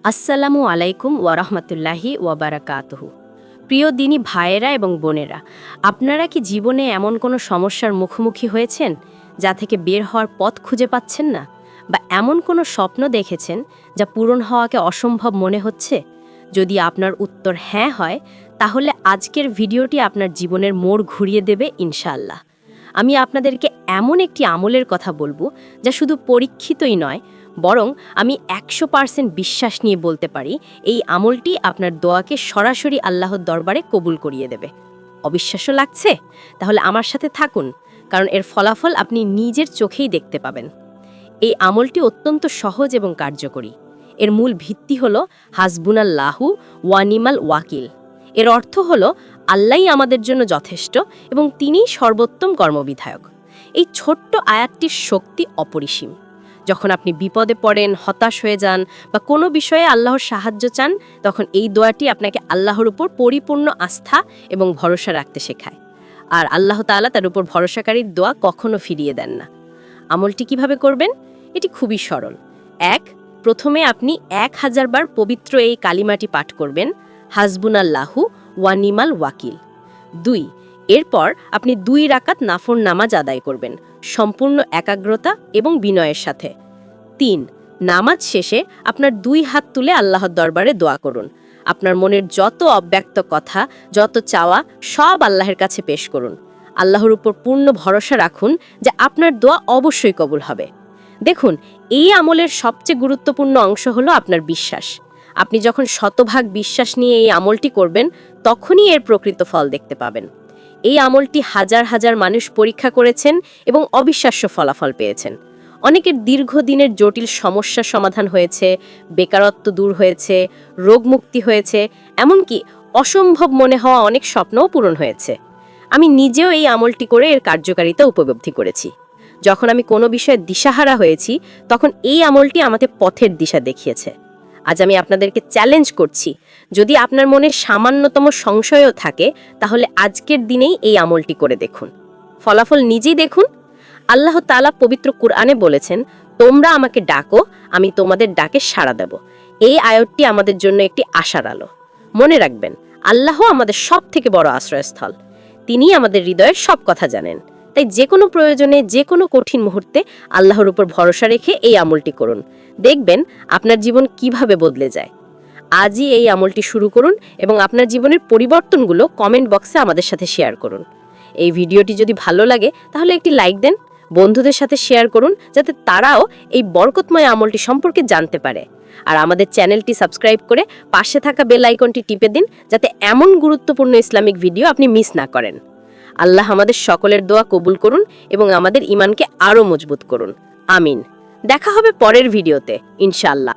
আসসালামু আলাইকুম ওয়ারহমতুল্লাহি ওয়াবারাকাতুহু। প্রিয় দিনী ভাইয়েরা এবং বোনেরা, আপনারা কি জীবনে এমন কোনো সমস্যার মুখোমুখি হয়েছেন যা থেকে বের হওয়ার পথ খুঁজে পাচ্ছেন না, বা এমন কোনো স্বপ্ন দেখেছেন যা পূরণ হওয়াকে অসম্ভব মনে হচ্ছে? যদি আপনার উত্তর হ্যাঁ হয়, তাহলে আজকের ভিডিওটি আপনার জীবনের মোড় ঘুরিয়ে দেবে ইনশাআল্লাহ। আমি আপনাদেরকে এমন একটি আমলের কথা বলবো যা শুধু পরীক্ষিতই নয়, বরং আমি 100% বিশ্বাস নিয়ে বলতে পারি এই আমলটি আপনার দোয়াকে সরাসরি আল্লাহর দরবারে কবুল করিয়ে দেবে। অবিশ্বাস্য লাগছে? তাহলে আমার সাথে থাকুন, কারণ এর ফলাফল আপনি নিজের চোখেই দেখতে পাবেন। এই আমলটি অত্যন্ত সহজ এবং কার্যকরী। এর মূল ভিত্তি হল হাসবুনাল্লাহু ওয়া নিমাল ওয়াকিল। এর অর্থ হল আল্লাহই আমাদের জন্য যথেষ্ট এবং তিনিই সর্বোত্তম কর্মবিধায়ক। এই ছোট্ট আয়াতটির শক্তি অপরিসীম। যখন আপনি বিপদে পড়েন, হতাশ হয়ে যান বা কোনো বিষয়ে আল্লাহর সাহায্য চান, তখন এই দোয়াটি আপনাকে আল্লাহর উপর পরিপূর্ণ আস্থা এবং ভরসা রাখতে শেখায়। আর আল্লাহ তাআলা তার উপর ভরসাকারীর দোয়া কখনো ফিরিয়ে দেন না। আমলটি কিভাবে করবেন? এটি খুবই সরল। প্রথমে আপনি 1000 বার পবিত্র এই কালিমাটি পাঠ করবেন, হাসবুনাল্লাহু ওয়া নিমাল ওয়াকিল। 2, এরপর আপনি 2 রাকাত নাফল নামাজ আদায় করবেন, সম্পূর্ণ একাগ্রতা এবং বিনয়ের সাথে। 3, নামাজ শেষে আপনার 2 হাত তুলে আল্লাহর দরবারে দোয়া করুন। আপনার মনের যত অব্যক্ত কথা, যত চাওয়া, সব আল্লাহর কাছে পেশ করুন। আল্লাহর উপর পূর্ণ ভরসা রাখুন যে আপনার দোয়া অবশ্যই কবুল হবে। দেখুন, এই আমলের সবচেয়ে গুরুত্বপূর্ণ অংশ হলো আপনার বিশ্বাস। আপনি যখন শতভাগ বিশ্বাস নিয়ে এই আমলটি করবেন, তখনই এর প্রকৃত ফল দেখতে পাবেন। এই আমলটি হাজার হাজার মানুষ পরীক্ষা করেছেন এবং অবিশ্বাস্য ফলাফল পেয়েছেন। অনেকের দীর্ঘদিনের জটিল সমস্যার সমাধান হয়েছে, বেকারত্ব দূর হয়েছে, রোগমুক্তি হয়েছে, এমনকি অসম্ভব মনে হওয়া অনেক স্বপ্নও পূরণ হয়েছে। আমি নিজেও এই আমলটি করে এর কার্যকারিতা উপলব্ধি করেছি। যখন আমি কোনো বিষয়ে দিশাহারা হয়েছি, তখন এই আমলটি আমাকে পথের দিশা দেখিয়েছে। আজ আমি আপনাদেরকে চ্যালেঞ্জ করছি, যদি আপনার মনে সামান্যতম সংশয়ও থাকে, তাহলে আজকের দিনেই এই আমলটি করে দেখুন। ফলাফল নিজেই দেখুন। আল্লাহ তাআলা পবিত্র কুরআনে বলেছেন, তোমরা আমাকে ডাকো, আমি তোমাদের ডাকে সাড়া দেব। এই আয়াতটি আমাদের জন্য একটি আশার আলো। মনে রাখবেন, আল্লাহ আমাদের সব থেকে বড় আশ্রয়স্থল। তিনি আমাদের হৃদয়ের সব কথা জানেন। তাই যে কোনো প্রয়োজনে, যে কোনো কঠিন মুহূর্তে আল্লাহর উপর ভরসা রেখে এই আমলটি করুন। দেখবেন আপনার জীবন কিভাবে বদলে যায়। আজই এই আমলটি শুরু করুন এবং আপনার জীবনের পরিবর্তনগুলো কমেন্ট বক্সে আমাদের সাথে শেয়ার করুন। এই ভিডিওটি যদি ভালো লাগে, তাহলে একটি লাইক দেন, বন্ধুদের সাথে শেয়ার করুন, যাতে তারাও এই বরকতময় আমলটি সম্পর্কে জানতে পারে। আর আমাদের চ্যানেলটি সাবস্ক্রাইব করে পাশে থাকা বেল আইকনটি টিপে দিন, যাতে এমন গুরুত্বপূর্ণ ইসলামিক ভিডিও আপনি মিস না করেন। আল্লাহ আমাদের সকলের দোয়া কবুল করুন এবং আমাদের ঈমানকে আরও মজবুত করুন। আমিন। দেখা হবে পরের ভিডিওতে ইনশাআল্লাহ।